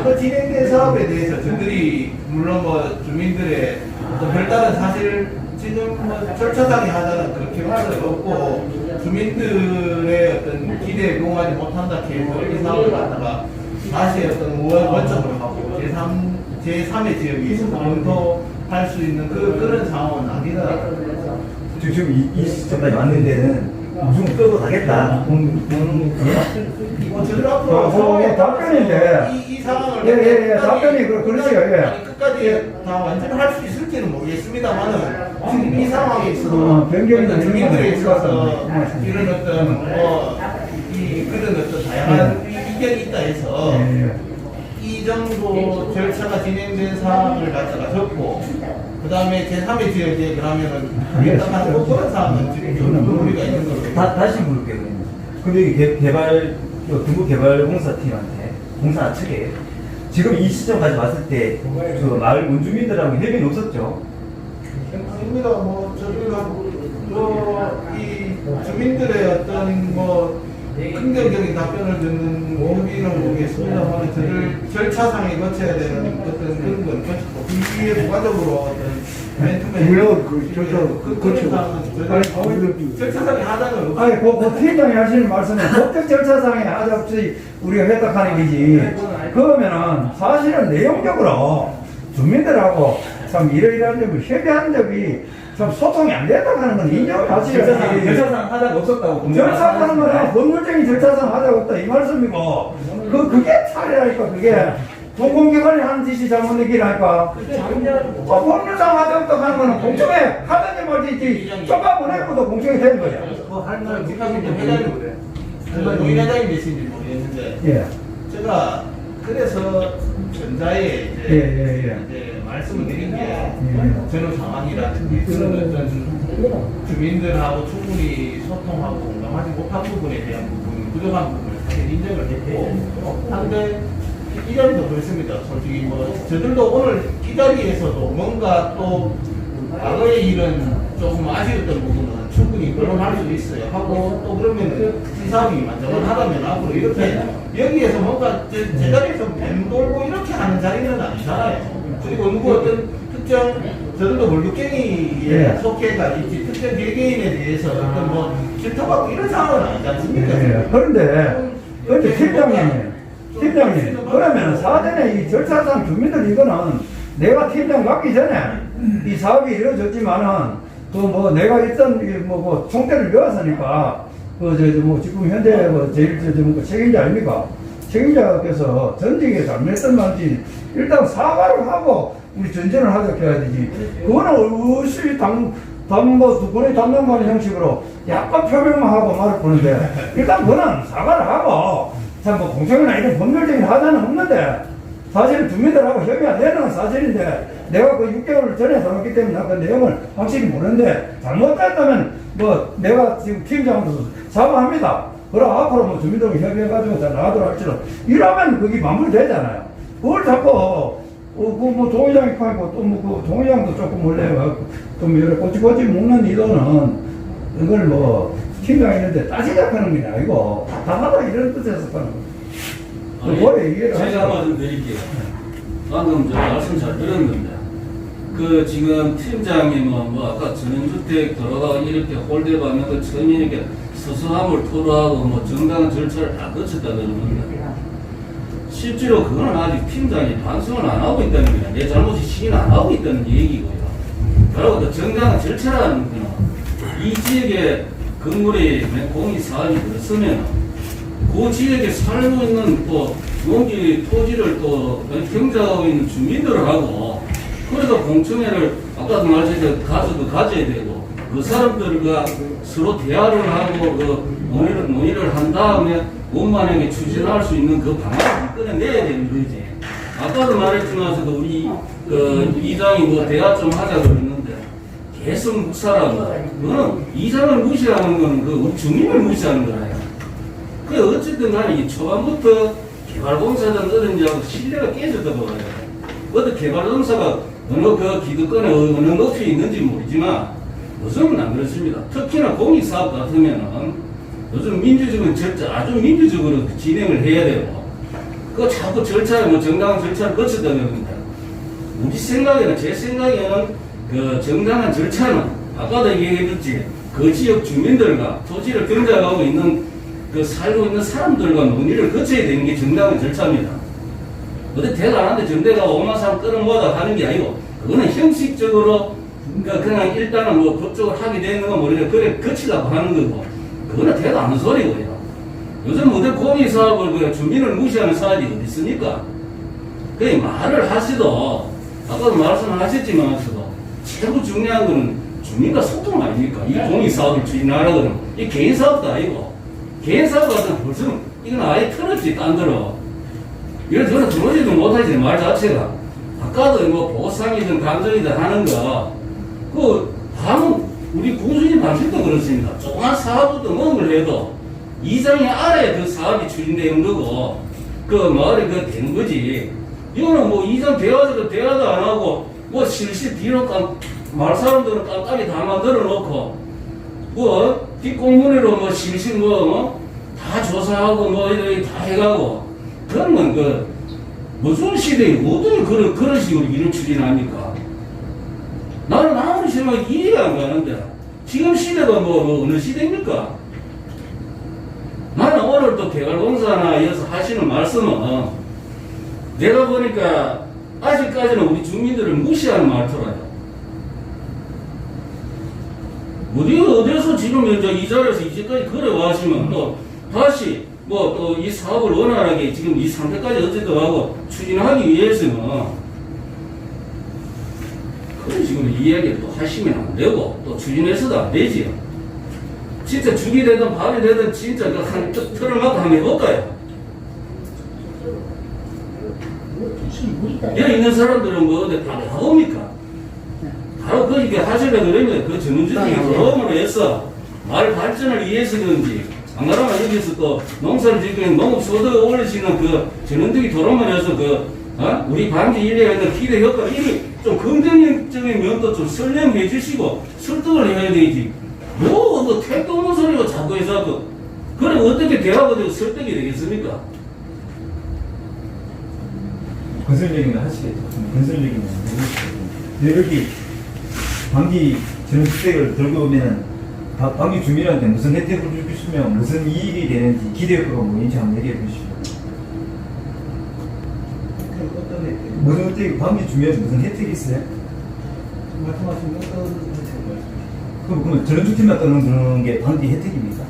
이거 진행된 사업에 대해서 저들이 물론 주민들의 어떤 별다른 사실 지금 절차상에 하자는 그런 기록도 없고 주민들의 어떤 기대에 응하지 못한다 해서 이 사업을 갖다가 다시 어떤 원점을 하고 제3의 지역이 검토할 수 있는 그런 상황은 아니다. 지금 이 시점까지 왔는 데는 무슨 끌고 가겠다. 저들 앞으로 답변인데. 이 상황을 답변이 그렇죠. 아니, 끝까지 다 완전히 할 수 있을지는 모르겠습니다만은 지금 이 상황에 있어서 변경이 주민들에 있어서 이런 어떤 그런 어떤 다양한 의견이 있다 해서 이 정도 절차가 진행된 사항을 갖다가 적고 그 다음에 제3의 지역에 그러면은 일단 뭐 그런 사항은 지금 우리가 있는 걸로. 다시 물을게요. 그러면. 그럼 여기 중부개발공사팀한테 공사 측에 지금 이 시점까지 봤을 때 그 마을 원주민들하고 협의는 없었죠? 아닙니다. 뭐 저희가 이 주민들의 어떤 뭐 긍정적인 답변을 듣는 협의는 모르겠습니다만 저를 절차상에 거쳐야 되는 어떤 그런 건 거쳤고 그 위에 부가적으로 어떤 물론 그 절차상에 하자는 없고 아니, 그 팀장이 하시는 말씀은 법적 절차상에 하자 없이 우리가 회탁하는 거지. 그러면은 사실은 내용적으로 주민들하고 참 이러이러한 점을 협의한 적이 좀 소통이 안 됐다고 하는 건 인정을 하시죠. 절차상 하자가 없었다고. 절차하는 거는 법률적인 절차상 하자고 없다 이 말씀이고 그게 차례라니까 그게 공공기관이 하는 짓이 잘못되기라니까 법률상 하자 없다고 하는 거는 공청회 하든지 말든지 쪼가 보내고도 공청회 되는 거야. 할말 지금 회장님 그래. 노인 회장님 계신지 모르겠는데 예. 제가 그래서 전자에 이제 말씀을 드린 게 저는 상황이라든지 그런 어떤 주민들하고 충분히 소통하고 공감하지 못한 부분에 대한 부분, 부족한 부분을 사실 인정을 했고 한데 이 자리도 그렇습니다. 솔직히 뭐 저들도 오늘 이 자리에서도 뭔가 또 과거의 일은 조금 아쉬웠던 부분은 충분히 거론할 수 있어요. 하고 또 그러면 이 사람이 만족하다면 앞으로 이렇게 여기에서 뭔가 제자리에서 맴돌고 이렇게 하는 자리는 아니잖아요. 그리고 누구 어떤 특정 저들도 물뚝갱이에 속해가 있지 특정 개개인에 대해서 어떤 뭐 질타받고 이런 상황은 아니지 않습니까? 그런데 팀장님 그러면 사전에 이 절차상 주민들 이거는 내가 팀장 맡기 전에 이 사업이 이루어졌지만은 그 뭐 내가 일단 뭐 총대를 메웠으니까 뭐 지금 현재 제일 책임자 아닙니까? 책임자께서 전직에 잘못했던 말인지 일단 사과를 하고 우리 전전을 하자 해야 되지. 그거는 의시 뭐 두 분이 담당하는 형식으로 약간 표명만 하고 말을 보는데 일단 그거는 사과를 하고 참 뭐 공청회나 이런 법률적인 하자는 없는데 사실 주민들하고 협의 안 되는 건 사실인데 내가 그 6개월 전에 들었기 때문에 그 내용을 확실히 모르는데 잘못됐다면 뭐 내가 지금 팀장으로서 사과합니다. 그럼 앞으로 뭐 주민들하고 협의해가지고 잘 나가도록 할지는 이러면 그게 마무리되잖아요. 그걸 자꾸 뭐 동의장이 있고 또 뭐 그 동의장도 조금 원래 좀 여러 꼬치꼬치 먹는 이도는 이걸 뭐 팀장이 있는데 따지자하는 게 아니고 다 하다 이런 뜻에서 하는 거예요. 제가 한번 좀 드릴게요. 방금 저 말씀 잘 들었는데, 그 지금 팀장님은 뭐 아까 전원주택 들어가 이렇게 홀대받는 거 처음에 이렇게 서서함을 토로하고 뭐 정당한 절차를 다 거쳤다 그러는데, 실제로 그거는 아직 팀장이 반성을 안 하고 있다는 거예요. 내 잘못이 시인 안 하고 있다는 얘기고요. 그리고 또 정당한 절차라는 거는 이 지역에 건물이 공익 사업이 들었으면 그 지역에 살고 있는 또 농지 토지를 또 경작하고 있는 주민들하고 그래도 공청회를 아까도 말씀드린 가져야 되고 그 사람들과 서로 대화를 하고 그 논의를 한 다음에 원만하게 추진할 수 있는 그 방안을 꺼내내야 되는 거지. 아까도 말했지만서도 우리 그 이장이 뭐 대화 좀 하자 그랬는데 계속 묵살하고 그거는 이장을 무시하는 건 그 우리 주민을 무시하는 거예요. 그 어쨌든 간에 이 초반부터 개발공사든 어딘지하고 신뢰가 깨졌다고 봐요. 어떤 개발공사가 어느 그 기득권에 어느 높이 있는지 모르지만 요즘은 안 그렇습니다. 특히나 공익사업 같으면은 요즘 민주적인 절차 아주 민주적으로 진행을 해야 되고 그 자꾸 절차를 뭐 정당한 절차를 거쳤다 그러는데 우리 생각에는 제 생각에는 그 정당한 절차는 아까도 얘기했듯이 그 지역 주민들과 토지를 경작하고 있는 그 살고 있는 사람들과 논의를 거쳐야 되는 게 정당한 절차입니다. 어디 대가 안 하는데 정대가 5만 사람 끌어모아다 하는 게 아니고 그거는 형식적으로 그러니까 그냥 일단은 뭐 법적으로 하게 되는 건 모르겠는데 그래 거치려고 하는 거고 그거는 대가 안 하는 소리고요. 요즘 모든 공익사업을 그냥 주민을 무시하는 사업이 어디 있습니까? 그냥 말을 하시도 아까도 말씀하셨지만서도 최고 중요한 거는 주민과 소통 아닙니까? 이 공익사업을 추진하라 그러면 이 개인사업도 아니고 개인사업 같은 벌써 이건 아예 틀었지 딴 데로 이런 저는 들어오지도 못하지, 말 자체가. 아까도 뭐 보상이든 감정이든 하는 거, 다음은 우리 구순이 방식도 그렇습니다. 조그만 사업부터 뭐를 해도 이장이 알아야 그 사업이 추진되는 거고, 그 마을이 그 되는 거지. 이거는 뭐 이장 대화도 대화도 안 하고, 뭐 실실 뒤로 말 사람들은 깜깜이 다 만들어 놓고, 뭐 뒷공문으로 뭐 실실 다 조사하고 뭐 이렇게 다 해가고, 그러면 무슨 시대에 어떤 그런 식으로 일을 추진합니까? 나는 아무리 생각해도 이해가 안 가는데, 지금 시대가 뭐 어느 시대입니까? 나는 오늘 또 개발공사나 이어서 하시는 말씀은 내가 보니까 아직까지는 우리 주민들을 무시하는 말투라요. 어디서 지금 이 자리에서 이제까지 걸어와시면 또 다시 뭐 또 이 사업을 원활하게 지금 이 상태까지 어쨌든 하고 추진하기 위해서는 그런 식으로 이야기를 또 하시면 안 되고 또 추진해서도 안 되지요. 진짜 죽이 되든 밥이 되든 진짜 한 틀어막고 한번 해볼까요? 여기 있는 사람들은 뭐 어디 다 나옵니까? 바로 그렇게 하시려 그러면 그 전문주택이 돌아옴으로 해서 마을 발전을 위해서든지 안 그러면 여기서 또 농사를 짓고 농업소득을 올리시는 그 전원들이 돌아오면 해서 우리 방지 인력에 있는 기대 효과를 이미 좀 긍정적인 면도 좀 설명해 주시고 설득을 해야 되지. 뭐 택도 없는 소리가 자꾸 해서 그럼 어떻게 대화가 되고 설득이 되겠습니까? 건설적인 거 하시겠죠. 건설적인 거 하시겠죠. 여기 방기 전원주택을 들고 오면은 방기 주민한테 무슨 혜택을 주시면 무슨 이익이 되는지 기대효과가 뭐인지 한번 얘기해 주시죠. 어떤 애 무슨 혜택, 방기 주민한테 무슨 혜택이 있어요? 말씀하신 어떤 그러면 전원주택만 떠는 게 방기 혜택입니까?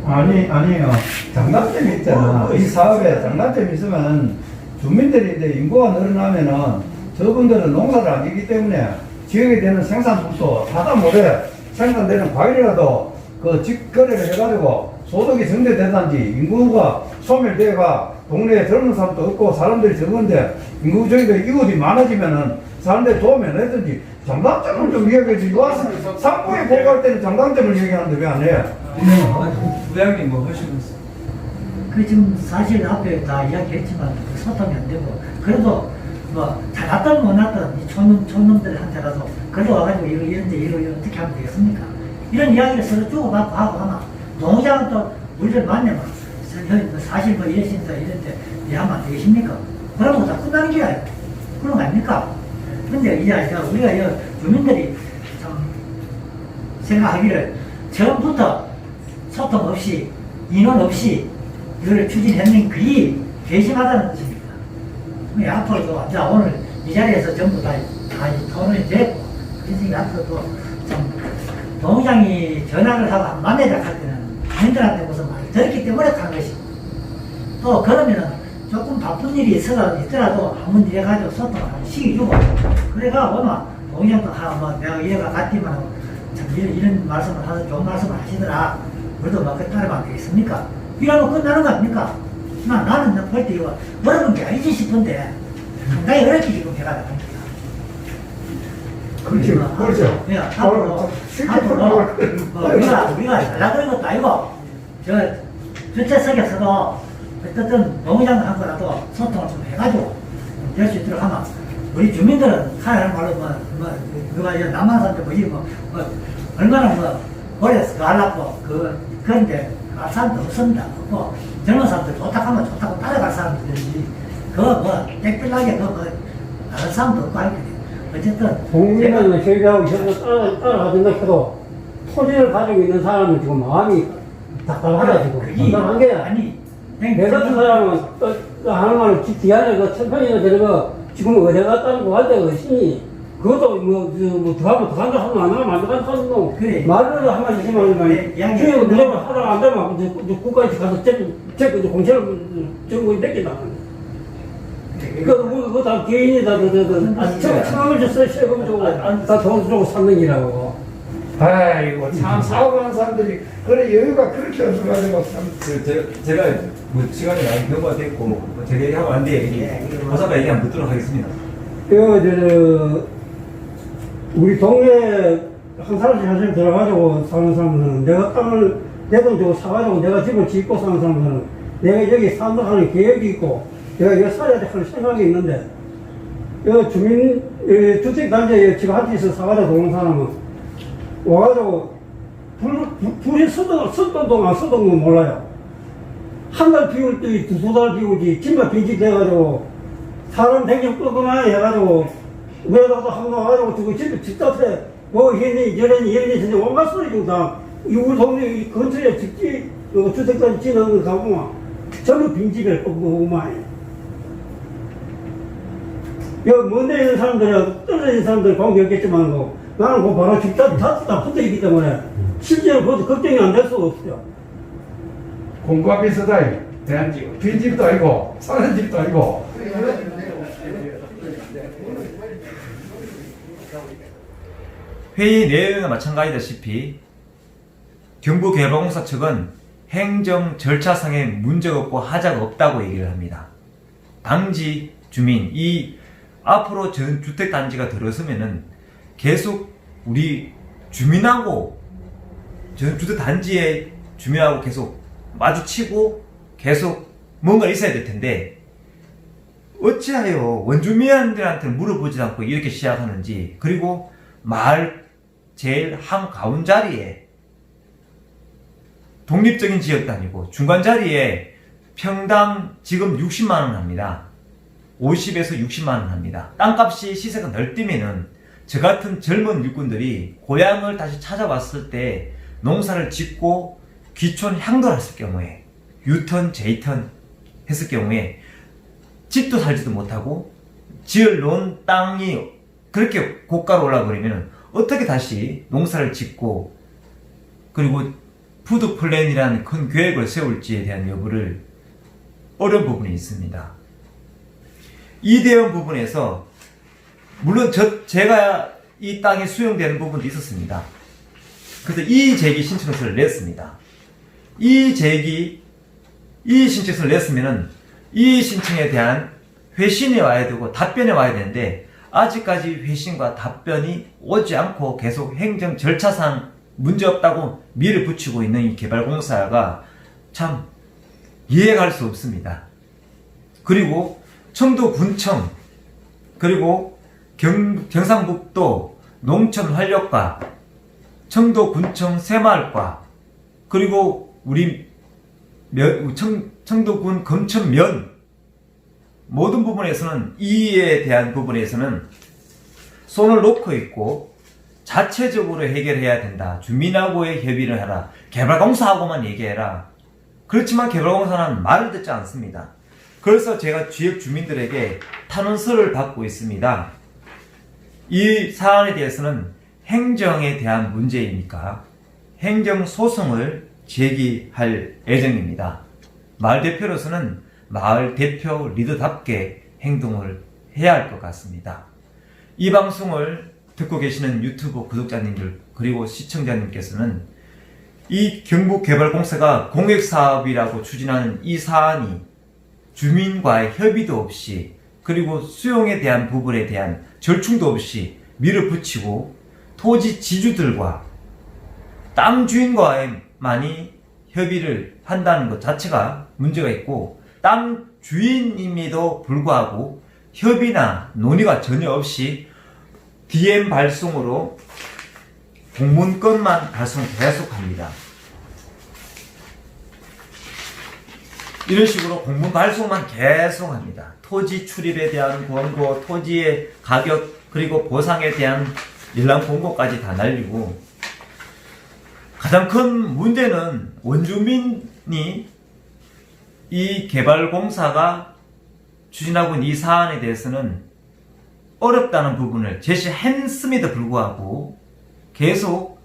아니에요. 장단점이 있잖아. 이 사업에 장단점이 있으면 주민들이 이제 인구가 늘어나면은 저분들은 농사를 안 짓기 때문에 지역에 되는 생산품도 다다 못해 생산되는 과일이라도 그 직거래를 해가지고 소득이 증대되든지 인구가 소멸되가 동네에 젊은 사람도 없고 사람들이 적은데 인구적인 이웃이 많아지면은 사람들이 도움이 안 되든지 장단점을 좀 이야기해 주지. 와서 상부에 보고할 때는 장단점을 얘기하는데 왜 안 해? 부장님 뭐 하시면서? 지금 사실 앞에 다 이야기했지만 소통이 안 되고 그래도 뭐 잘났든 못났든 이 촌놈들한테라도 그래도 와가지고 이거 어떻게 하면 되겠습니까? 이런 이야기를 서로 주고받고 하고 하면 농장은 또 우리를 만나면 사실 뭐 이랬습니다 이랬는데 이해하면 안 되겠습니까? 그러면 다 끝나는 게 아니에요. 그런 거 아닙니까? 근데 이제 우리가 이 주민들이 참 생각하기를 처음부터 소통 없이 인원 없이 이걸 추진했는 그이 괘씸하다는 뜻입니다. 앞으로도 자 오늘 이 자리에서 전부 다 토론이 됐고 그래서 앞으로도 좀 농장이 전화를 하고 만나자 할 때는 민들한테 무슨 말을 들었기 때문에 간 것이고 또 그러면은 조금 바쁜 일이 있더라도 한번 이래가지고 소통을 한번 시켜주고 그래가 오늘 농장도 하고 내가 얘가 갔지만 참 이런 말씀을 하서 좋은 말씀을 하시더라 그래도 막 따르면 안 되겠습니까? 이러면 끝나는 거 아닙니까? 나는 볼 때 이거 어려운 게 아니지 싶은데 상당히 어렵게 지금 해가지고 합니다. 그렇죠. 예, 앞으로 우리가 연락드린 것도 아니고 주최석에서도 어쨌든 농장을 한 거라도 소통을 좀 해가지고 될 수 있도록 하면 우리 주민들은 하는 말로 누가 남한 사람들 얼마나 오래 가려고 그런데 갈 사람도 없습니다. 없고 젊은 사람들 좋다고 하면 좋다고 따라갈 사람들이지 땡필하게 다른 사람도 없고 하니까 어쨌든 국민은 저희하고 저희가 따라가든가 해도 토지를 가지고 있는 사람은 지금 마음이 답답하다 지금 답답한 게 아니 내 같은 사람은 하는 말은 뒤안에 천편이나 되는 거 지금 어디 갔다는 거 할 데가 없으니 그것도 더 한다 하면 안 하면 안 된다 하면 그래. 말을 한마디 하지만 주요 무조건 하다가 안 되면 국가에 가서 공채를 정부에 뺏긴다. 그거 다 개인이 다 청을 줬어요. 세금 주고 다 돈 주고 샀는 기라고. 아이고 참 사업하는 사람들이 그래 여유가 그렇게 없어가지고 참. 제가 뭐 시간이 많이 경과가 됐고 뭐 제가 얘기하고 왔는데 보사가 얘기 한번 듣도록 하겠습니다. 우리 동네에 한 사람씩 한 사람 들어가지고 사는 사람들은 내가 땅을 내 돈 주고 사가지고 내가 집을 짓고 사는 사람들은 내가 여기 산다 하는 계획이 있고 내가 여기 살아야 될 생각이 있는데 여기 주택단지에 지금 한 채에서 사가지고 도는 사람은 와가지고 불이 쓰던 동안 쓰던 건 몰라요. 한 달 비울 때 두 달 비우지 집만 빈집돼가지고 사람 대경 끄거나 해가지고 내가도 한번 와가지고 저거 집 앞에 뭐 이랬니 저랬니 진짜 온갖 소리 좀 다 우리 동네 근처에 집지 주택단지 지는 거 가보면 전부 빈집에 끄고만 여기 먼데 있는 사람들이야 떨어져 있는 사람들 관계없겠지만 나는 그 바로 집 다 붙어있기 때문에 실제로 그것도 걱정이 안 될 수가 없어요. 공부가 비슷하다. 빈집도 아니고 사는 집도 아니고. 회의 내용과 마찬가지다시피 경부개발공사 측은 행정 절차상에 문제가 없고 하자가 없다고 얘기를 합니다. 당지 주민, 이 앞으로 주택단지가 들어서면은 계속 우리 주민하고 주택단지의 주민하고 계속 마주치고 계속 뭔가 있어야 될 텐데 어찌하여 원주민들한테 물어보지 않고 이렇게 시작하는지, 그리고 마을 제일 한가운자리에 독립적인 지역도 아니고 중간자리에 평당 지금 60만원 합니다. 50에서 60만원 합니다. 땅값이 시세가 널뛰면은 저 같은 젊은 일꾼들이 고향을 다시 찾아왔을 때 농사를 짓고 귀촌 향도를 했을 경우에 유턴, 재턴 했을 경우에 집도 살지도 못하고 지을 놓은 땅이 그렇게 고가로 올라버리면 어떻게 다시 농사를 짓고 그리고 푸드 플랜이라는 큰 계획을 세울지에 대한 여부를 어려운 부분이 있습니다. 이 대응 부분에서 물론 제가 이 땅이 수용되는 부분도 있었습니다. 그래서 이의제기 신청서를 냈습니다. 이의제기 신청서를 냈으면은 이 신청에 대한 회신이 와야 되고 답변이 와야 되는데 아직까지 회신과 답변이 오지 않고 계속 행정 절차상 문제없다고 미를 붙이고 있는 이 개발공사가 참 이해가 갈 수 없습니다. 그리고 청도군청, 그리고 경상북도 농촌활력과 청도군청 새마을과, 그리고 우리 청도군 검천면 모든 부분에서는 이에 대한 부분에서는 손을 놓고 있고 자체적으로 해결해야 된다. 주민하고의 협의를 해라. 개발공사하고만 얘기해라. 그렇지만 개발공사는 말을 듣지 않습니다. 그래서 제가 지역 주민들에게 탄원서를 받고 있습니다. 이 사안에 대해서는 행정에 대한 문제이니까 행정소송을 제기할 예정입니다. 마을 대표로서는 마을 대표 리더답게 행동을 해야 할 것 같습니다. 이 방송을 듣고 계시는 유튜브 구독자님들 그리고 시청자님께서는 이 경북개발공사가 공익사업이라고 추진하는 이 사안이 주민과의 협의도 없이 그리고 수용에 대한 부분에 대한 절충도 없이 밀어붙이고 토지 지주들과 땅 주인과만이 협의를 한다는 것 자체가 문제가 있고 땅 주인임에도 불구하고 협의나 논의가 전혀 없이 DM 발송으로 공문건만 발송 계속합니다. 이런 식으로 공문 발송만 계속합니다. 토지 출입에 대한 권고, 토지의 가격, 그리고 보상에 대한 연락 공고까지 다 날리고 가장 큰 문제는 원주민이 이 개발공사가 추진하고 있는 이 사안에 대해서는 어렵다는 부분을 제시했음에도 불구하고 계속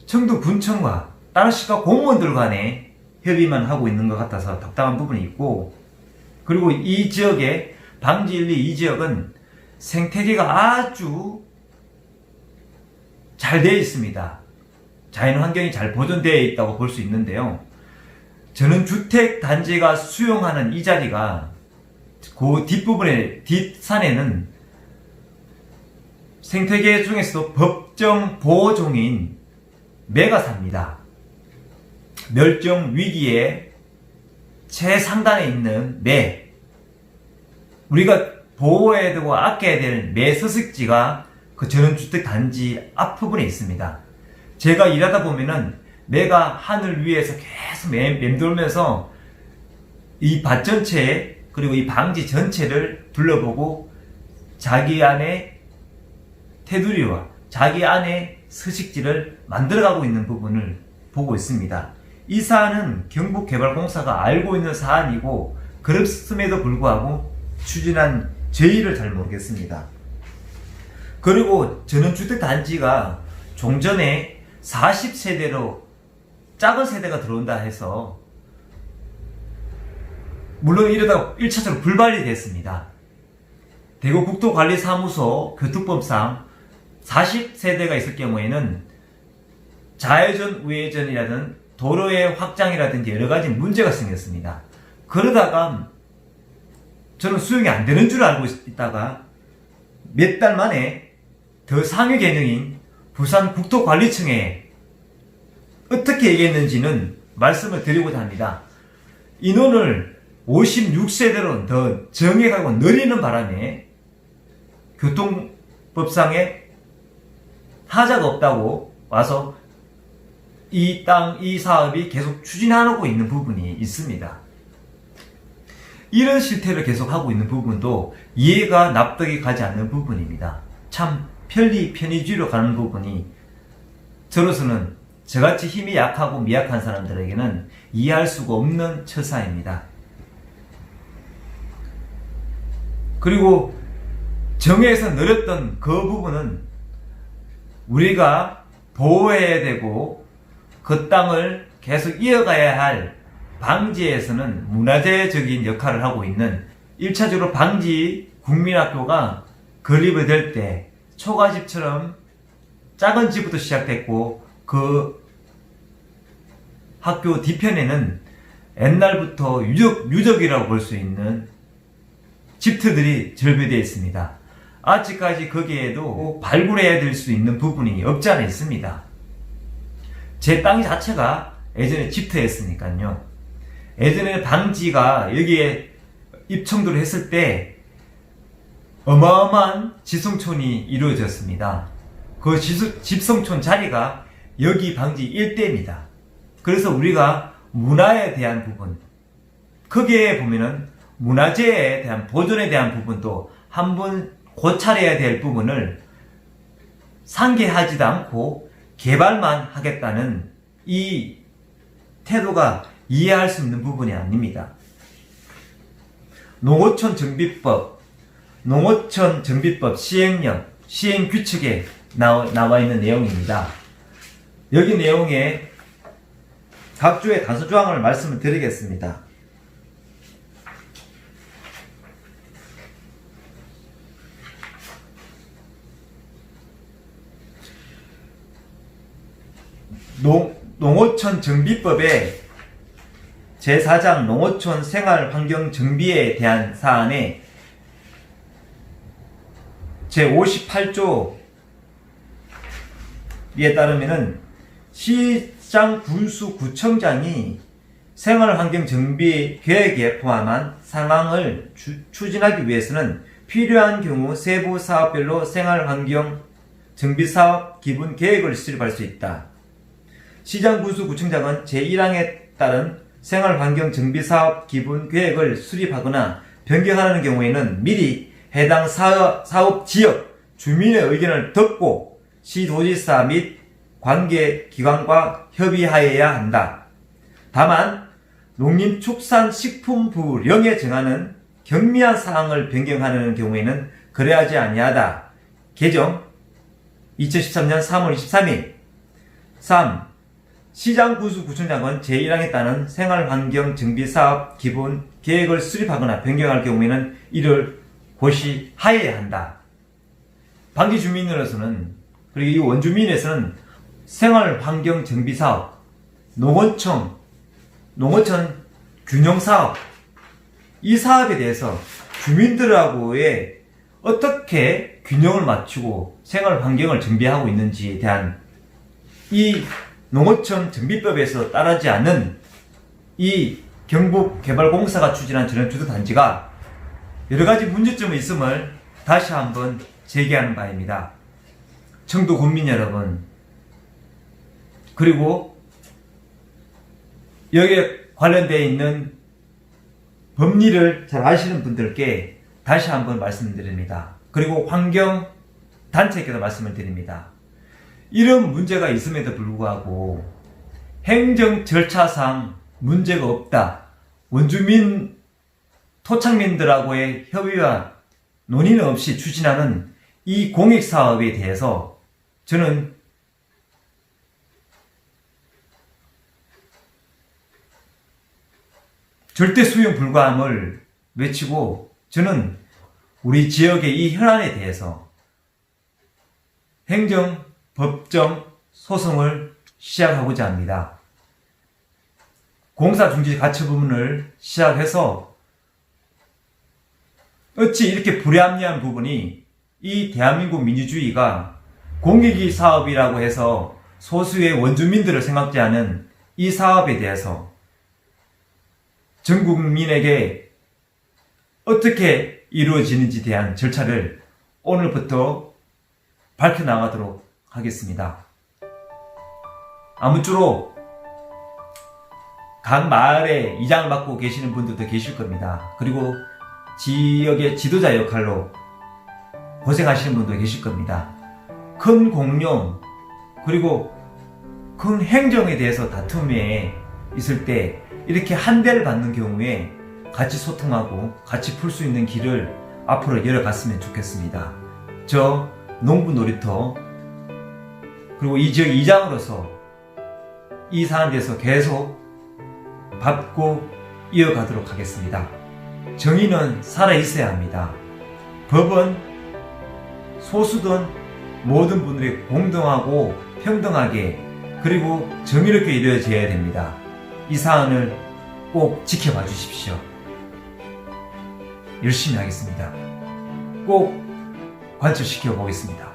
청도군청과 다른 공무원들 간에 협의만 하고 있는 것 같아서 답답한 부분이 있고, 그리고 이 지역의 방지 1, 2 지역은 생태계가 아주 잘 되어 있습니다. 자연 환경이 잘 보존되어 있다고 볼 수 있는데요. 저는 주택 단지가 수용하는 이 자리가 그 뒷부분에 뒷산에는 생태계 중에서도 법정 보호종인 매가 삽니다. 멸종 위기에 최상단에 있는 매, 우리가 보호해야 되고 아껴야 될 매 서식지가 그 전원주택 단지 앞부분에 있습니다. 제가 일하다 보면은 매가 하늘 위에서 계속 맴돌면서 이 밭 전체 그리고 이 방지 전체를 둘러보고 자기 안에 테두리와 자기 안에 서식지를 만들어가고 있는 부분을 보고 있습니다. 이 사안은 경북개발공사가 알고 있는 사안이고 그렇음에도 불구하고 추진한 저희를 잘 모르겠습니다. 그리고 전원주택 단지가 종전에 40세대로 작은 세대가 들어온다 해서 물론 이러다가 1차적으로 불발이 됐습니다. 대구국토관리사무소 교통법상 40세대가 있을 경우에는 좌회전, 우회전이라든 도로의 확장이라든지 여러가지 문제가 생겼습니다. 그러다가 저는 수용이 안 되는 줄 알고 있다가 몇 달 만에 더 상위 개념인 부산국토관리청에 어떻게 얘기했는지는 말씀을 드리고자 합니다. 인원을 56세대로 더 정액하고 늘리는 바람에 교통법상에 하자가 없다고 와서 이 사업이 계속 추진하고 있는 부분이 있습니다. 이런 실태를 계속하고 있는 부분도 이해가 납득이 가지 않는 부분입니다. 참 편의주의로 가는 부분이 저로서는 저같이 힘이 약하고 미약한 사람들에게는 이해할 수가 없는 처사입니다. 그리고 정해에서 늘었던 그 부분은 우리가 보호해야 되고 그 땅을 계속 이어가야 할 방지에서는 문화재적인 역할을 하고 있는 1차적으로 방지 국민학교가 건립이 될 때 초가집처럼 작은 집부터 시작됐고 그 학교 뒤편에는 옛날부터 유적이라고 볼 수 있는 집터들이 절벽되어 있습니다. 아직까지 거기에도 발굴해야 될 수 있는 부분이 없지 않아 있습니다. 제 땅 자체가 예전에 집터였으니까요. 예전에 방지가 여기에 입청도를 했을 때 어마어마한 지성촌이 이루어졌습니다. 그 집성촌 자리가 여기 방지 일대입니다. 그래서 우리가 문화에 대한 부분, 거기에 보면은 문화재에 대한 보존에 대한 부분도 한번 고찰해야 될 부분을 상계하지도 않고 개발만 하겠다는 이 태도가 이해할 수 있는 부분이 아닙니다. 농어촌 정비법 시행령, 시행규칙에 나와 있는 내용입니다. 여기 내용에 각조의 단서조항을 말씀을 드리겠습니다. 농어촌 정비법의 제4장 농어촌 생활환경 정비에 대한 사안에 제58조에 따르면은 시장 군수 구청장이 생활환경 정비 계획에 포함한 상황을 추진하기 위해서는 필요한 경우 세부 사업별로 생활환경 정비 사업 기본 계획을 수립할 수 있다. 시장 군수 구청장은 제1항에 따른 생활환경 정비 사업 기본 계획을 수립하거나 변경하는 경우에는 미리 해당 사업 지역 주민의 의견을 듣고 시도지사 및 관계기관과 협의하여야 한다. 다만 농림축산식품부령에 정하는 경미한 사항을 변경하는 경우에는 그래야지 아니하다. 개정 2013년 3월 23일 3. 시장군수구청장은 제1항에 따른 생활환경 정비사업 기본 계획을 수립하거나 변경할 경우에는 이를 고시하여야 한다. 방지주민으로서는 그리고 이 원주민에서는 생활환경정비사업, 농어촌 균형사업, 이 사업에 대해서 주민들하고의 어떻게 균형을 맞추고 생활환경을 정비하고 있는지에 대한 이 농어촌 정비법에서 따르지 않는 이 경북개발공사가 추진한 전원주택단지가 여러가지 문제점이 있음을 다시 한번 제기하는 바입니다. 청도 군민 여러분, 그리고 여기에 관련되어 있는 법리를 잘 아시는 분들께 다시 한번 말씀드립니다. 그리고 환경단체에게도 말씀을 드립니다. 이런 문제가 있음에도 불구하고 행정 절차상 문제가 없다, 원주민 토착민들하고의 협의와 논의는 없이 추진하는 이 공익사업에 대해서 저는 절대 수용 불가함을 외치고, 저는 우리 지역의 이 현안에 대해서 행정, 법정 소송을 시작하고자 합니다. 공사중지 가처분을 시작해서 어찌 이렇게 불합리한 부분이, 이 대한민국 민주주의가 공익이 사업이라고 해서 소수의 원주민들을 생각지 않은 이 사업에 대해서 전 국민에게 어떻게 이루어지는지에 대한 절차를 오늘부터 밝혀나가도록 하겠습니다. 아무쪼록 각 마을에 이장을 맡고 계시는 분들도 계실 겁니다. 그리고 지역의 지도자 역할로 고생하시는 분도 계실 겁니다. 큰 공룡, 그리고 큰 행정에 대해서 다툼에 있을 때 이렇게 한 대를 받는 경우에 같이 소통하고 같이 풀 수 있는 길을 앞으로 열어갔으면 좋겠습니다. 저 농부 놀이터, 그리고 이 지역 이장으로서 이 사안에 대해서 계속 받고 이어가도록 하겠습니다. 정의는 살아있어야 합니다. 법은 소수든 모든 분들이 공정하고 평등하게, 그리고 정의롭게 이루어져야 됩니다. 이 사안을 꼭 지켜봐 주십시오. 열심히 하겠습니다. 꼭 관철시켜 보겠습니다.